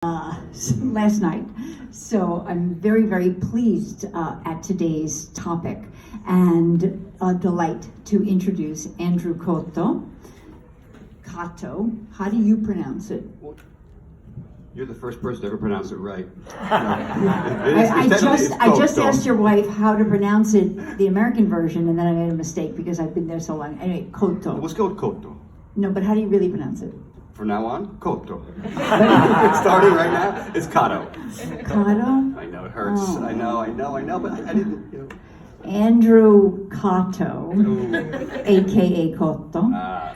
last night. So I'm very, very pleased at today's topic and a delight to introduce Andrew Cotto. Cotto, how do you pronounce it? You're the first person to ever pronounce it right. I just asked your wife how to pronounce it, the American version, and then I made a mistake because I've been there so long. Anyway, Cotto. It was called Cotto. No, but how do you really pronounce it? From now on, Cotto. Starting right now, it's Cotto. Cotto? I know, it hurts. Oh. I know, but I didn't, Andrew Cotto, aka Cotto,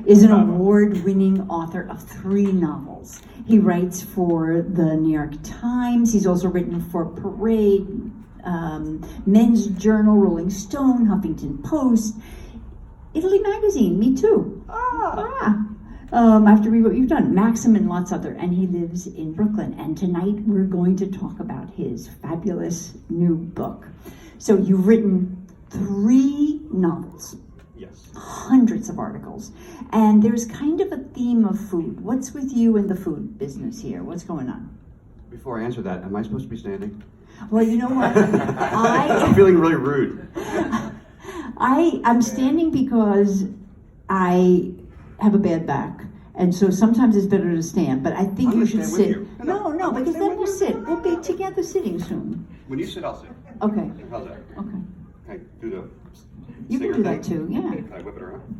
is an award-winning author of 3 novels. He writes for the New York Times. He's also written for Parade, Men's Journal, Rolling Stone, Huffington Post, Italy Magazine, Me Too. I have to read what you've done. Maxim and lots other. And he lives in Brooklyn. And tonight we're going to talk about his fabulous new book. So you've written 3 novels. Yes. Hundreds of articles. And there's kind of a theme of food. What's with you in the food business here? What's going on? Before I answer that, am I supposed to be standing? Well, you know what? I'm feeling really rude. I'm standing because I have a bad back. And so sometimes it's better to stand, but I think you should sit. No, because then we'll sit. We'll be together sitting soon. When you sit, I'll sit. Okay. How's that? Okay. Can I do the You can do that too, yeah. Can I whip it around?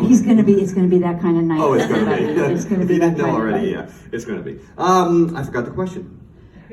It's gonna be that kind of night. Oh, it's gonna be. It's gonna If be you that didn't know kind of already, night. yeah. It's gonna be. I forgot the question.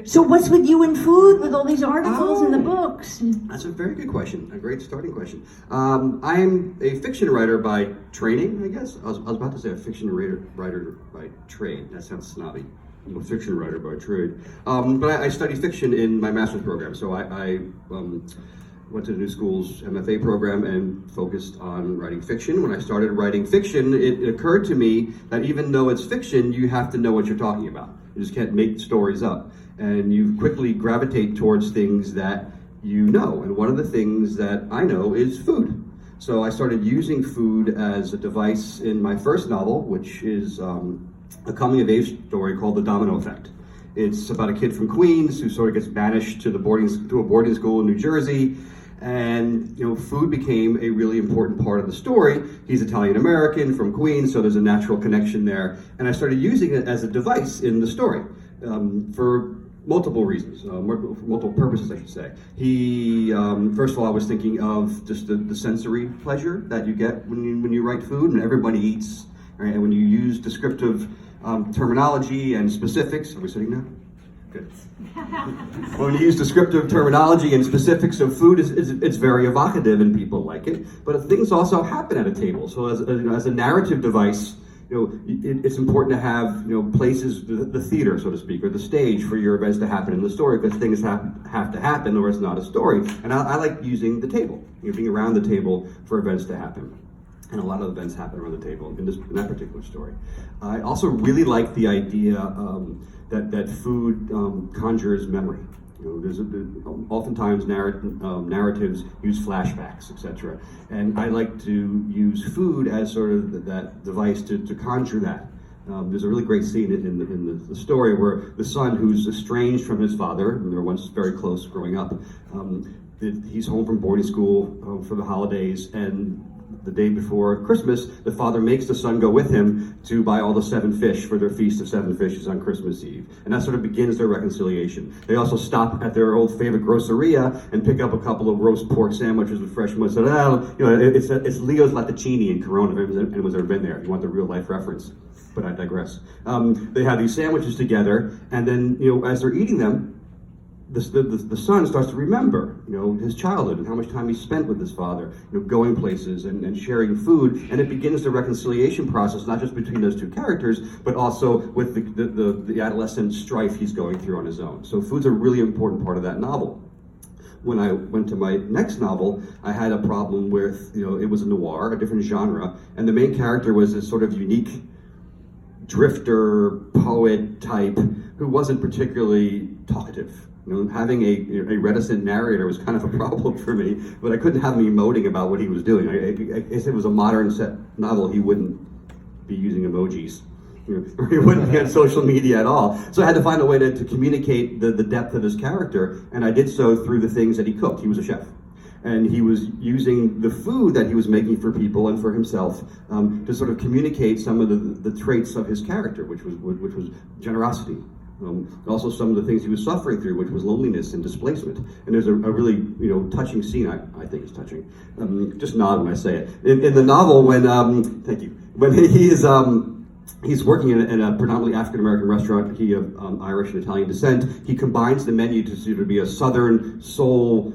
So what's with you and food with all these articles and the books? That's a very good question. A great starting question. I'm a fiction writer by training, I guess. I was about to say a fiction writer by trade. That sounds snobby. I'm a fiction writer by trade. But I studied fiction in my master's program. So I went to the New School's MFA program and focused on writing fiction. When I started writing fiction, it occurred to me that even though it's fiction, you have to know what you're talking about. You just can't make stories up. And you quickly gravitate towards things that you know. And one of the things that I know is food. So I started using food as a device in my first novel, which is a coming-of-age story called The Domino Effect. It's about a kid from Queens who sort of gets banished to a boarding school in New Jersey. And food became a really important part of the story. He's Italian-American from Queens, so there's a natural connection there. And I started using it as a device in the story for multiple reasons, multiple purposes, I should say. He, first of all, I was thinking of just the sensory pleasure that you get when you write food, and everybody eats, right? And when you use descriptive terminology and specifics, are we sitting now? Good. When you use descriptive terminology and specifics of food, it's very evocative and people like it. But things also happen at a table. So as a narrative device, it's important to have places, the theater, so to speak, or the stage for your events to happen in the story, because things have to happen, or it's not a story. And I like using the table, being around the table for events to happen. And a lot of events happen around the table in that particular story. I also really like the idea that food conjures memory. There's oftentimes narratives use flashbacks, etc. And I like to use food as sort of that device to conjure that. There's a really great scene in the story where the son, who's estranged from his father, and they were once very close growing up, he's home from boarding school for the holidays, and the day before Christmas, the father makes the son go with him to buy all the 7 fish for their feast of 7 fishes on Christmas Eve. And that sort of begins their reconciliation. They also stop at their old favorite groceria and pick up a couple of roast pork sandwiches with fresh mozzarella. It's Leo's Latticini in Corona, if anyone's ever been there, if you want the real life reference. But I digress. They have these sandwiches together, and then, as they're eating them, the son starts to remember, his childhood and how much time he spent with his father, going places and sharing food, and it begins the reconciliation process, not just between those 2 characters, but also with the adolescent strife he's going through on his own. So food's a really important part of that novel. When I went to my next novel, I had a problem with, it was a noir, a different genre, and the main character was this sort of unique drifter, poet type who wasn't particularly talkative. Having a reticent narrator was kind of a problem for me, but I couldn't have him emoting about what he was doing. If it was a modern set novel, he wouldn't be using emojis. He wouldn't be on social media at all. So I had to find a way to communicate the depth of his character, and I did so through the things that he cooked. He was a chef. And he was using the food that he was making for people and for himself to sort of communicate some of the traits of his character, which was generosity. Also some of the things he was suffering through, which was loneliness and displacement. And there's a really touching scene, I think is touching. Just nod when I say it. In the novel, thank you, when he's working in a predominantly African-American restaurant, he of Irish and Italian descent, he combines the menu to sort of be a Southern soul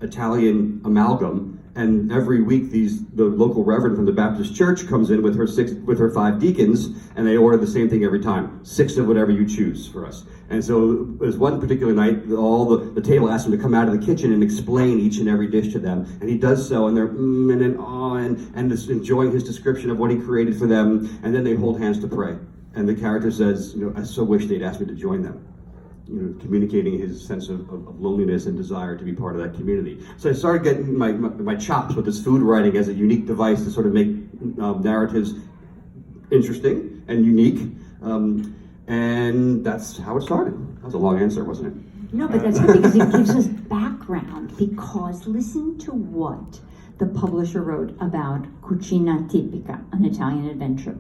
Italian amalgam, and every week the local reverend from the Baptist church comes in with her 5 deacons, and they order the same thing every time, 6 of whatever you choose for us. And so there's one particular night, the table asks him to come out of the kitchen and explain each and every dish to them, and he does so, and they're and in awe and just enjoying his description of what he created for them, and then they hold hands to pray, and the character says, I so wish they'd asked me to join them. Communicating his sense of loneliness and desire to be part of that community. So I started getting my chops with this food writing as a unique device to sort of make narratives interesting and unique. And that's how it started. That was a long answer, wasn't it? No, but that's good because it gives us background. Because listen to what the publisher wrote about Cucina Tipica, an Italian adventure.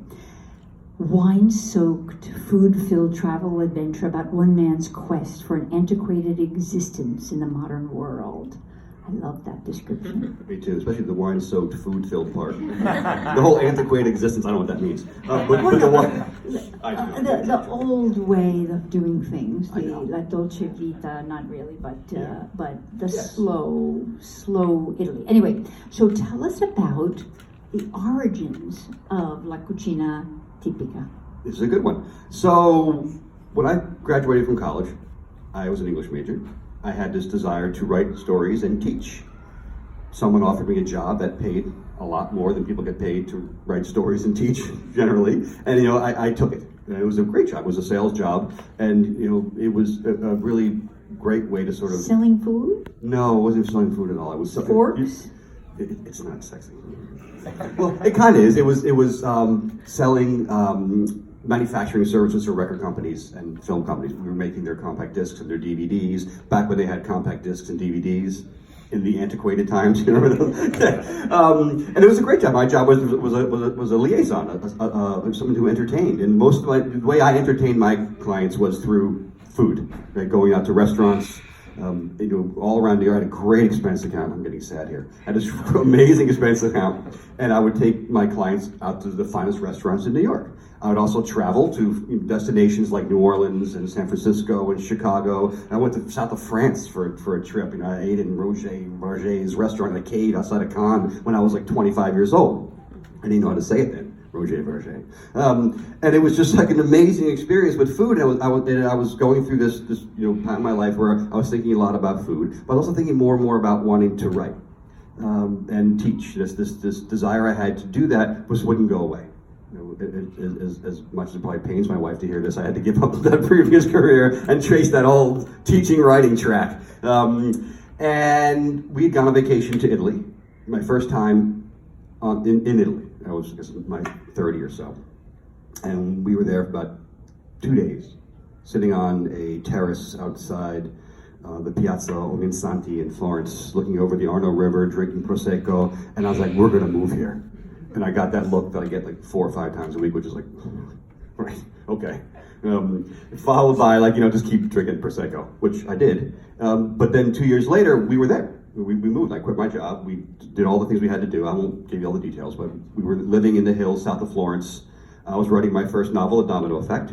Wine-soaked, food-filled travel adventure about one man's quest for an antiquated existence in the modern world. I love that description. Me too, especially the wine-soaked, food-filled part. The whole antiquated existence, I don't know what that means. The old way of doing things, the La Dolce Vita, not really, but the slow Italy. Anyway, so tell us about the origins of La Cucina Tipica. This is a good one. So, when I graduated from college, I was an English major. I had this desire to write stories and teach. Someone offered me a job that paid a lot more than people get paid to write stories and teach generally, and I took it. It was a great job. It was a sales job, and it was a really great way to sort of selling food. No, it wasn't selling food at all. It was forks. It's not sexy. Well, it kind of is. It was selling manufacturing services for record companies and film companies. We were making their compact discs and their DVDs back when they had compact discs and DVDs in the antiquated times. You remember those? And it was a great job. My job was a liaison, someone who entertained. And the way I entertained my clients was through food, right? Going out to restaurants. All around New York. I had a great expense account. I'm getting sad here. I had this amazing expense account, and I would take my clients out to the finest restaurants in New York. I would also travel to destinations like New Orleans and San Francisco and Chicago. And I went to south of France for a trip. I ate in Roger's restaurant in a cave outside of Cannes when I was like 25 years old. I didn't know how to say it then. Roger. And it was just like an amazing experience with food. And I was going through this time in my life where I was thinking a lot about food, but also thinking more and more about wanting to write and teach. This desire I had to do that wouldn't go away. As much as it probably pains my wife to hear this, I had to give up that previous career and trace that old teaching writing track. And we had gone on vacation to Italy, my first time in Italy. I was, I guess, my 30 or so. And we were there for about 2 days, sitting on a terrace outside the Piazza Ognissanti in Florence, looking over the Arno River, drinking Prosecco, and I was like, we're gonna move here. And I got that look that I get like 4 or 5 times a week, which is like, right, okay. Followed by just keep drinking Prosecco, which I did. But then 2 years later, we were there. We moved. I quit my job. We did all the things we had to do. I won't give you all the details, but we were living in the hills south of Florence. I was writing my first novel, A Domino Effect,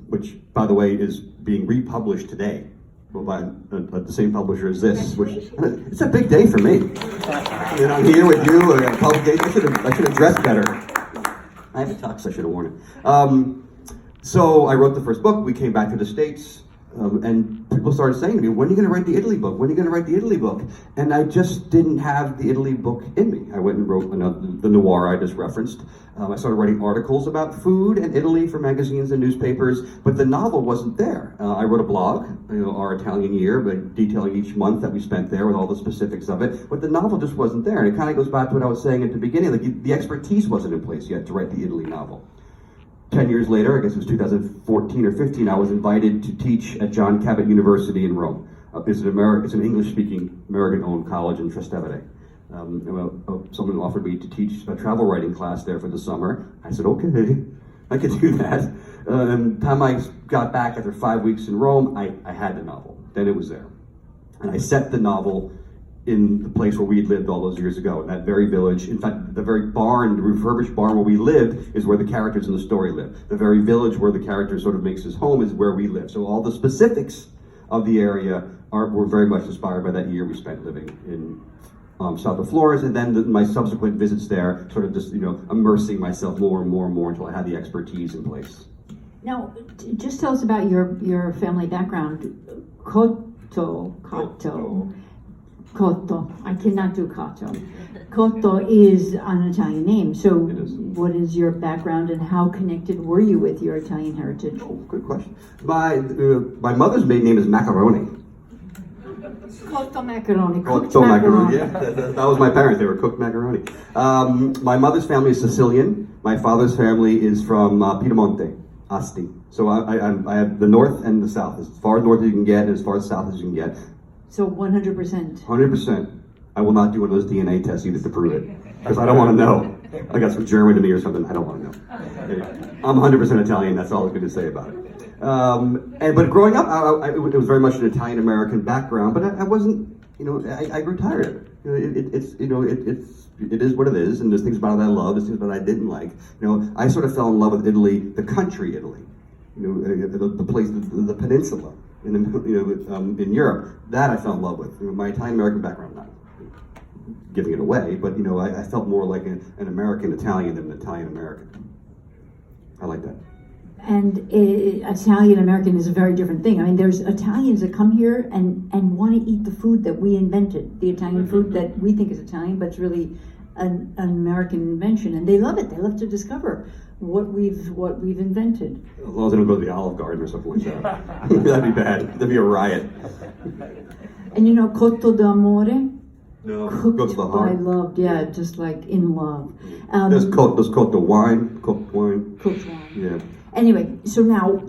which, by the way, is being republished today by the same publisher as this. Which it's a big day for me. And I'm here with you at a publication. I should have dressed better. I have a tux. I should have worn it. So I wrote the first book. We came back to the States. And people started saying to me, when are you going to write the Italy book? When are you going to write the Italy book? And I just didn't have the Italy book in me. I went and wrote the noir I just referenced. I started writing articles about food and Italy for magazines and newspapers, but the novel wasn't there. I wrote a blog, Our Italian Year, but detailing each month that we spent there with all the specifics of it, but the novel just wasn't there. And it kind of goes back to what I was saying at the beginning, like the expertise wasn't in place yet to write the Italy novel. 10 years later, I guess it was 2014 or 15, I was invited to teach at John Cabot University in Rome. It's an English-speaking American-owned college in Trastevere. Someone offered me to teach a travel writing class there for the summer. I said, okay, I could do that. And the time I got back after 5 weeks in Rome, I had the novel. Then it was there. And I set the novel in the place where we had lived all those years ago, in that very village. In fact, the very barn, the refurbished barn where we lived, is where the characters in the story live. The very village where the character sort of makes his home is where we live. So all the specifics of the area were very much inspired by that year we spent living in south of Florence, and then my subsequent visits there, sort of just, immersing myself more and more and more until I had the expertise in place. Now, just tell us about your family background. Cotto. I cannot do Cotto. Cotto is an Italian name. So what is your background and how connected were you with your Italian heritage? Oh, good question. My mother's maiden name is Macaroni. Cotto macaroni. Cooked Cotto macaroni. Yeah, that was my parents. They were cooked macaroni. My mother's family is Sicilian. My father's family is from Piemonte, Asti. So I have the north and the south, as far north as you can get and as far south as you can get. So 100%. 100%. I will not do one of those DNA tests either to prove it, because I don't want to know. I got some German in me or something. I don't want to know. Anyway, I'm 100% Italian. That's all I was going to say about it. But growing up, it was very much an Italian-American background. But I wasn't, I grew tired of it. It is what it is, and there's things about it I love, there's things about it I didn't like. I sort of fell in love with Italy, the country Italy, the place, the peninsula in Europe. That I fell in love with. My Italian-American background, not giving it away, but I felt more like an American Italian than an Italian American. I like that. And Italian American is a very different thing. I mean, there's Italians that come here and want to eat the food that we invented, the Italian food that we think is Italian, but it's really an American invention, and they love it. They love to discover what we've invented. As long as they don't go to the Olive Garden or something like that. That'd be bad. That'd be a riot. And cotto d'amore? No, cooked go to the heart. by love, yeah, just like in love. There's cotto wine, cooked wine. Cooked wine. Yeah. Anyway, so now